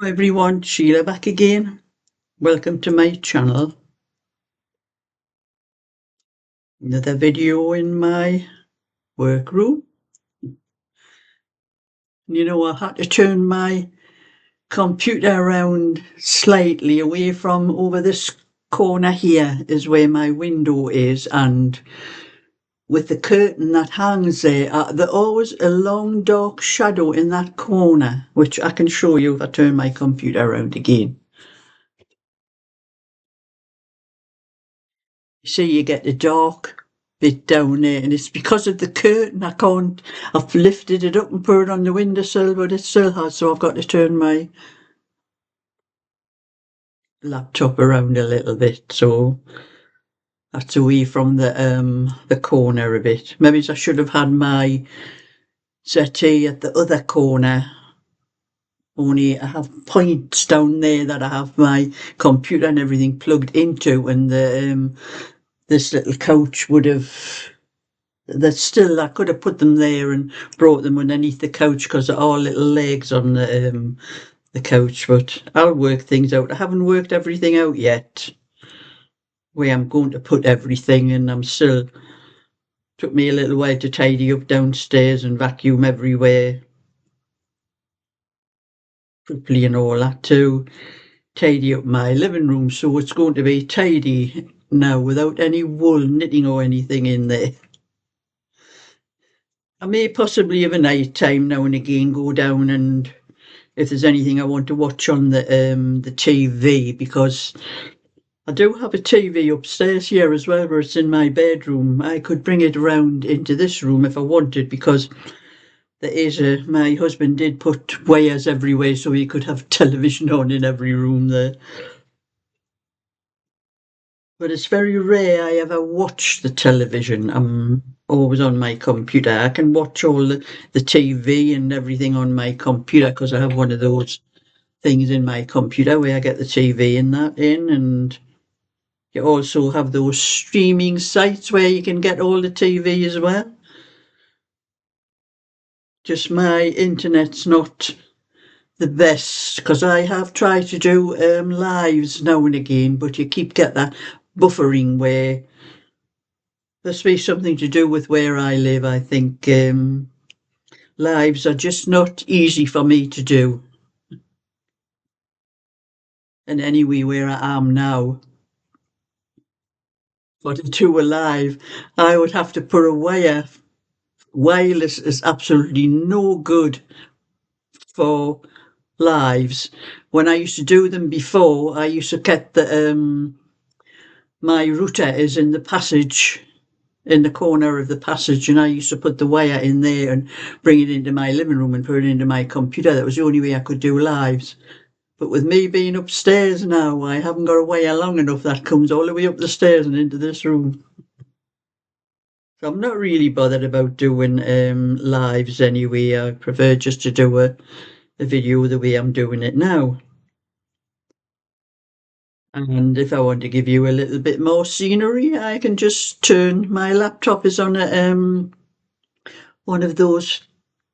Everyone, Sheila back again. Welcome to my channel. Another video in my workroom. I had to turn my computer around slightly away from over this corner here is where my window is, and with the curtain that hangs there's always a long dark shadow in that corner, which I can show you if I turn my computer around again. So you get the dark bit down there, and it's because of the curtain. I've lifted it up and put it on the windowsill, but it still has, so I've got to turn my laptop around a little bit, so that's away from the corner a bit. Maybe I should have had my settee at the other corner, only I have points down there that I have my computer and everything plugged into, and this little couch would have I could have put them there and brought them underneath the couch because they're all little legs on the couch, but I'll work things out. I haven't worked everything out yet, where I'm going to put everything, and took me a little while to tidy up downstairs and vacuum everywhere properly and all that, to tidy up my living room, so it's going to be tidy now without any wool knitting or anything in there. I may possibly have a night time now and again go down, and if there's anything I want to watch on the TV, because I do have a TV upstairs here as well, where it's in my bedroom. I could bring it around into this room if I wanted, because my husband did put wires everywhere so he could have television on in every room there. But it's very rare I ever watch the television. I'm always on my computer. I can watch all the TV and everything on my computer because I have one of those things in my computer where I get the TV and that in, and you also have those streaming sites where you can get all the TV as well. Just my internet's not the best, because I have tried to do lives now and again, but you keep get that buffering where there's be something to do with where I live. I think lives are just not easy for me to do. And anyway, where I am now, for to do a live, I would have to put a wire. Wireless is absolutely no good for lives. When I used to do them before, I used to get my router is in the passage, in the corner of the passage, and I used to put the wire in there and bring it into my living room and put it into my computer. That was the only way I could do lives. But with me being upstairs now, I haven't got a wire long enough that comes all the way up the stairs and into this room. So I'm not really bothered about doing lives anyway. I prefer just to do a video the way I'm doing it now. And if I want to give you a little bit more scenery, I can just turn my laptop is on one of those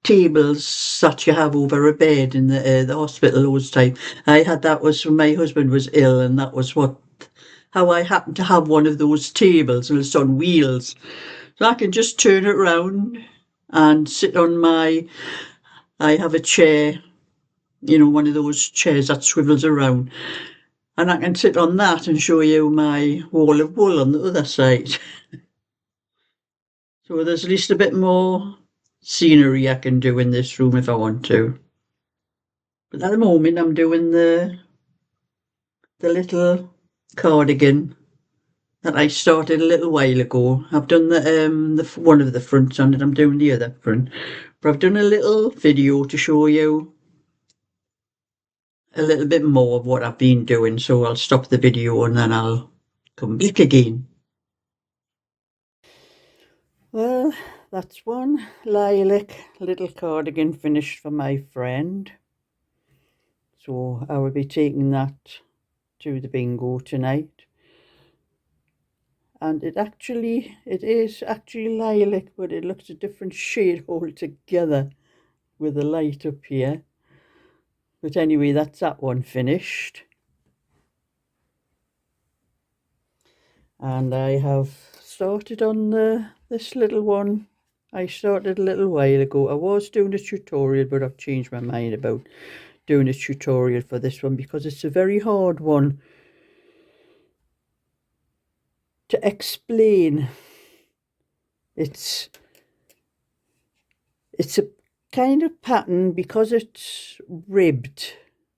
tables that you have over a bed in the hospital those time. I had that was when my husband was ill, and that was how I happened to have one of those tables, and it's on wheels. So I can just turn it around and sit on I have a chair, one of those chairs that swivels around, and I can sit on that and show you my wall of wool on the other side. So there's at least a bit more scenery I can do in this room if I want to. But at the moment I'm doing the little cardigan that I started a little while ago. I've done the one of the fronts on it, I'm doing the other front. But I've done a little video to show you a little bit more of what I've been doing, so I'll stop the video and then I'll come back again. Well, that's one lilac little cardigan finished for my friend. So I will be taking that to the bingo tonight. And it is actually lilac, but it looks a different shade altogether with the light up here. But anyway, that's that one finished. And I have started on this little one. I started a little while ago. I was doing a tutorial, but I've changed my mind about doing a tutorial for this one because it's a very hard one to explain. It's a kind of pattern because it's ribbed,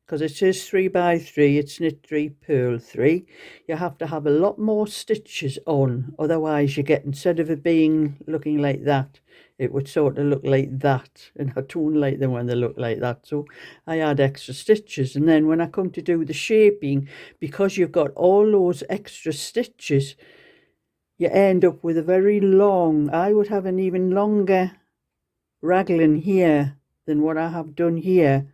because it says 3x3, it's knit 3, purl 3. You have to have a lot more stitches on, otherwise you get, instead of it being looking like that, it would sort of look like that, and I don't like them when they look like that, so I add extra stitches. And then when I come to do the shaping, because you've got all those extra stitches, you end up with a very long, I would have an even longer raglan here than what I have done here,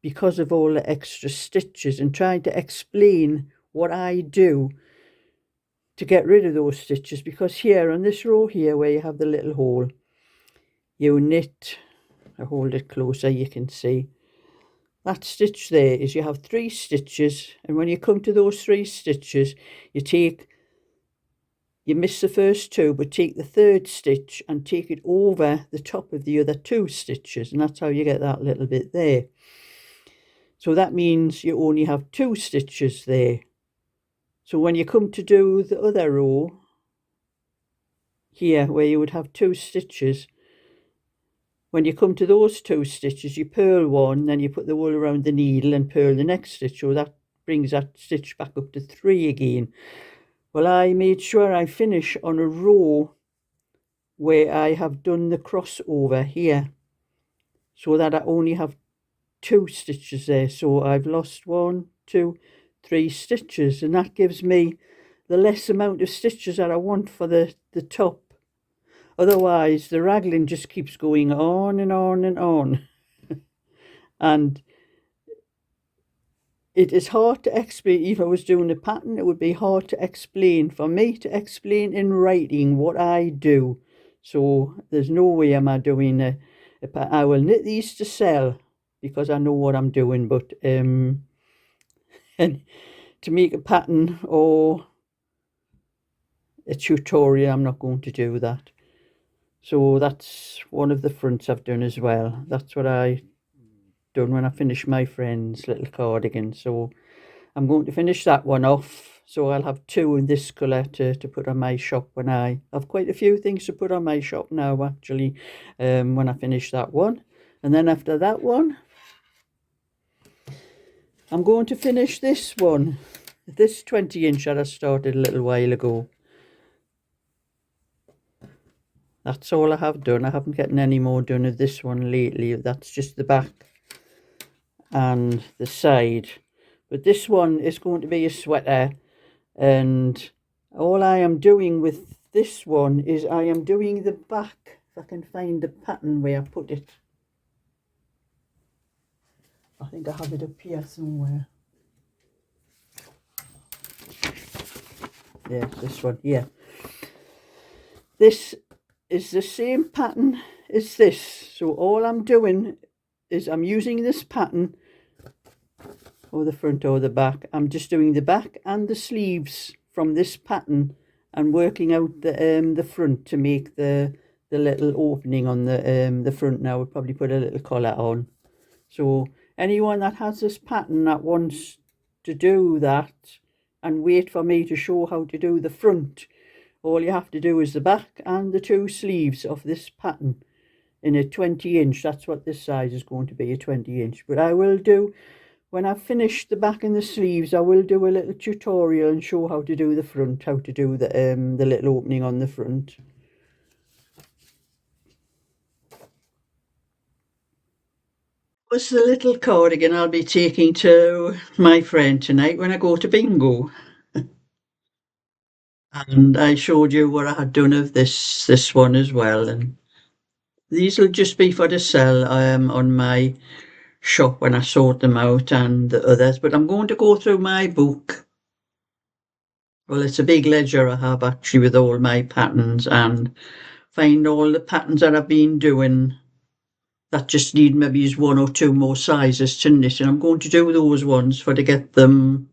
because of all the extra stitches, and trying to explain what I do to get rid of those stitches. Because here on this row here where you have the little hole, you knit, I hold it closer, you can see that stitch there is, you have 3 stitches, and when you come to those 3 stitches, you miss the first 2, but take the 3rd stitch and take it over the top of the other 2 stitches, and that's how you get that little bit there. So that means you only have 2 stitches there. So when you come to do the other row here where you would have 2 stitches, when you come to those 2 stitches, you purl one, then you put the wool around the needle and purl the next stitch. So that brings that stitch back up to 3 again. Well, I made sure I finish on a row where I have done the crossover here, so that I only have 2 stitches there. So I've lost 1, 2, 3 stitches, and that gives me the less amount of stitches that I want for the top. Otherwise the raglan just keeps going on and on and on. And it is hard to explain. If I was doing a pattern, it would be hard to explain, for me to explain in writing what I do. So there's no way am I doing a pattern. I will knit these to sell because I know what I'm doing, but and to make a pattern or a tutorial, I'm not going to do that. So that's one of the fronts I've done as well. That's what I done when I finished my friend's little cardigan. So I'm going to finish that one off. So I'll have 2 in this colour to put on my shop when I have quite a few things to put on my shop now, actually, when I finish that one. And then after that one, I'm going to finish this one, this 20-inch that I started a little while ago. That's all I have done. I haven't gotten any more done of this one lately. That's just the back and the side. But this one is going to be a sweater, and all I am doing with this one is I am doing the back. If I can find the pattern where I put it. I think I have it up here somewhere. Yeah, this one here. This is the same pattern as this. So all I'm doing is I'm using this pattern, or the front or the back. I'm just doing the back and the sleeves from this pattern and working out the front to make the little opening on the front. Now we'll probably put a little collar on. So anyone that has this pattern that wants to do that and wait for me to show how to do the front, all you have to do is the back and the 2 sleeves of this pattern in a 20-inch. That's what this size is going to be, a 20-inch. But I will do, when I've finished the back and the sleeves, I will do a little tutorial and show how to do the front, how to do the little opening on the front. Was the little cardigan I'll be taking to my friend tonight when I go to bingo. And I showed you what I had done of this one as well, and these will just be for the sell on my shop when I sort them out, and the others. But I'm going to go through my book. Well, it's a big ledger I have actually with all my patterns, and find all the patterns that I've been doing that just need maybe one or two more sizes to knit, and I'm going to do those ones to get them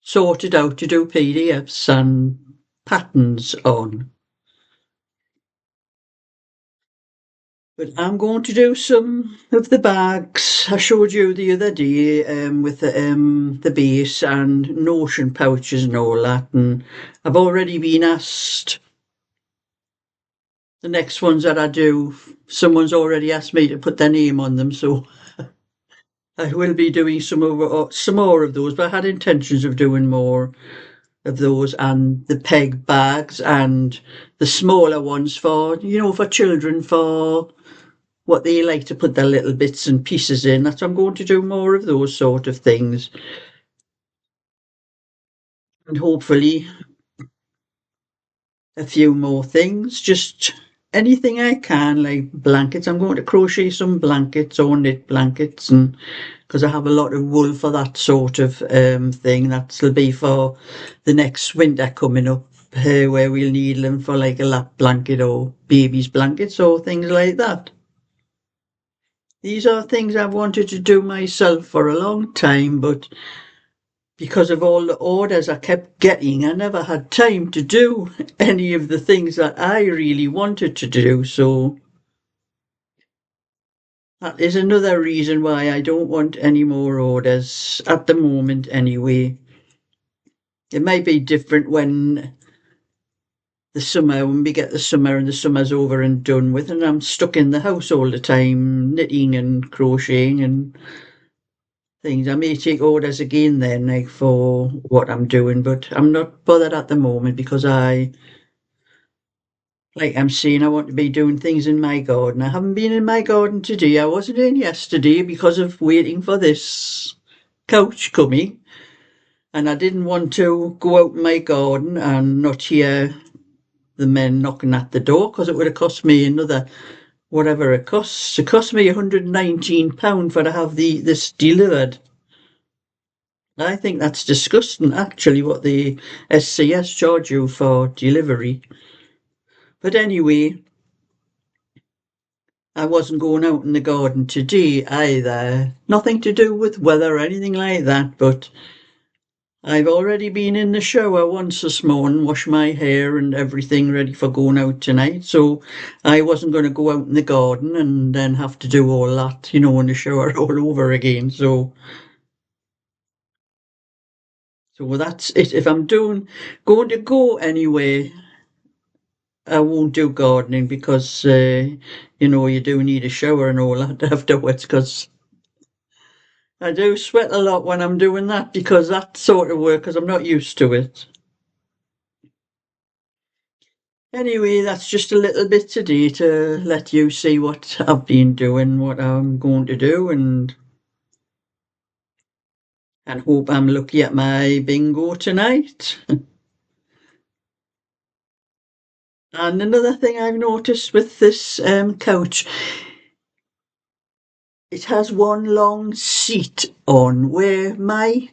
sorted out to do PDFs and patterns on. But I'm going to do some of the bags I showed you the other day, with the base and notion pouches and all that. And I've already been asked the next ones that I do. Someone's already asked me to put their name on them, so I will be doing some more of those. But I had intentions of doing more of those, and the peg bags and the smaller ones for for children, for what they like to put their little bits and pieces in. That I'm going to do more of those sort of things, and hopefully a few more things. Just anything I can, like blankets. I'm going to crochet some blankets or knit blankets, and because I have a lot of wool for that sort of thing. That'll be for the next winter coming up, where we'll need them for like a lap blanket or baby's blankets or things like that. These are things I've wanted to do myself for a long time, but because of all the orders I kept getting, I never had time to do any of the things that I really wanted to do. So that is another reason why I don't want any more orders at the moment anyway. It may be different when we get the summer and the summer's over and done with, and I'm stuck in the house all the time, knitting and crocheting and things. I may take orders again then, like for what I'm doing, but I'm not bothered at the moment because like I'm saying, I want to be doing things in my garden. I haven't been in my garden today. I wasn't in yesterday because of waiting for this couch coming, and I didn't want to go out in my garden and not hear the men knocking at the door, because it would have cost me another, whatever it costs. It cost me £119 for to have this delivered. I think that's disgusting, actually, what the SCS charge you for delivery. But anyway, I wasn't going out in the garden today either. Nothing to do with weather or anything like that, but I've already been in the shower once this morning, washed my hair and everything ready for going out tonight. So I wasn't going to go out in the garden and then have to do all that, in the shower all over again. So that's it. If I'm going to go anyway, I won't do gardening because, you do need a shower and all that afterwards, because I do sweat a lot when I'm doing that, because that sort of work, because I'm not used to it. Anyway, that's just a little bit today to let you see what I've been doing, what I'm going to do, and hope I'm lucky at my bingo tonight. And another thing I've noticed with this couch, it has one long seat on, where my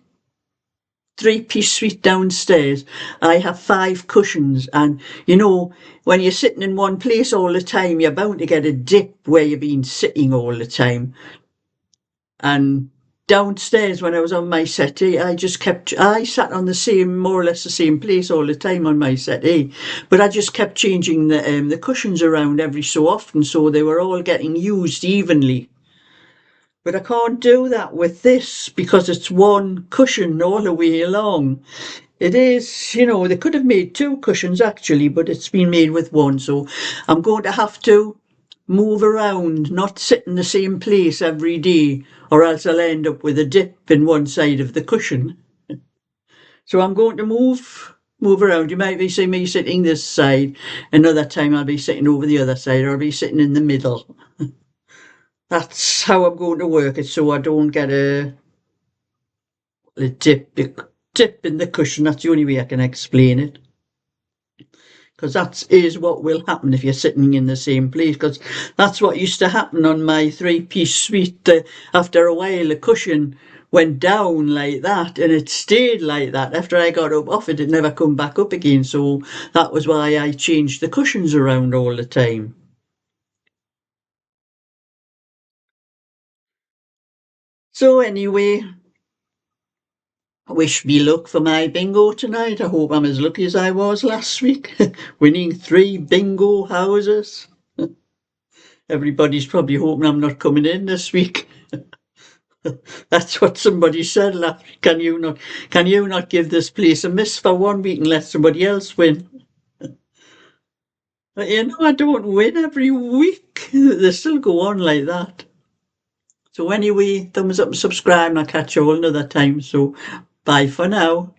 three-piece suite downstairs, I have 5 cushions, and when you're sitting in one place all the time, you're bound to get a dip where you've been sitting all the time. And downstairs, when I was on my settee, I sat on more or less the same place all the time on my settee, but I just kept changing the cushions around every so often, so they were all getting used evenly. But I can't do that with this, because it's one cushion all the way along. It is, they could have made 2 cushions actually, but it's been made with one. So I'm going to have to move around, not sit in the same place every day, or else I'll end up with a dip in one side of the cushion. So I'm going to move around. You might be seeing me sitting this side, another time I'll be sitting over the other side, or I'll be sitting in the middle. That's how I'm going to work it, so I don't get a dip in the cushion. That's the only way I can explain it, because that is what will happen if you're sitting in the same place, because that's what used to happen on my 3-piece suite. After a while, the cushion went down like that, and it stayed like that. After I got up off it, it never come back up again. So that was why I changed the cushions around all the time. So anyway, wish me luck for my bingo tonight. I hope I'm as lucky as I was last week, winning 3 bingo houses. Everybody's probably hoping I'm not coming in this week. That's what somebody said last week. Can you not give this place a miss for 1 week and let somebody else win? But I don't win every week. They still go on like that. So anyway, thumbs up and subscribe, and I'll catch you all another time. So bye for now.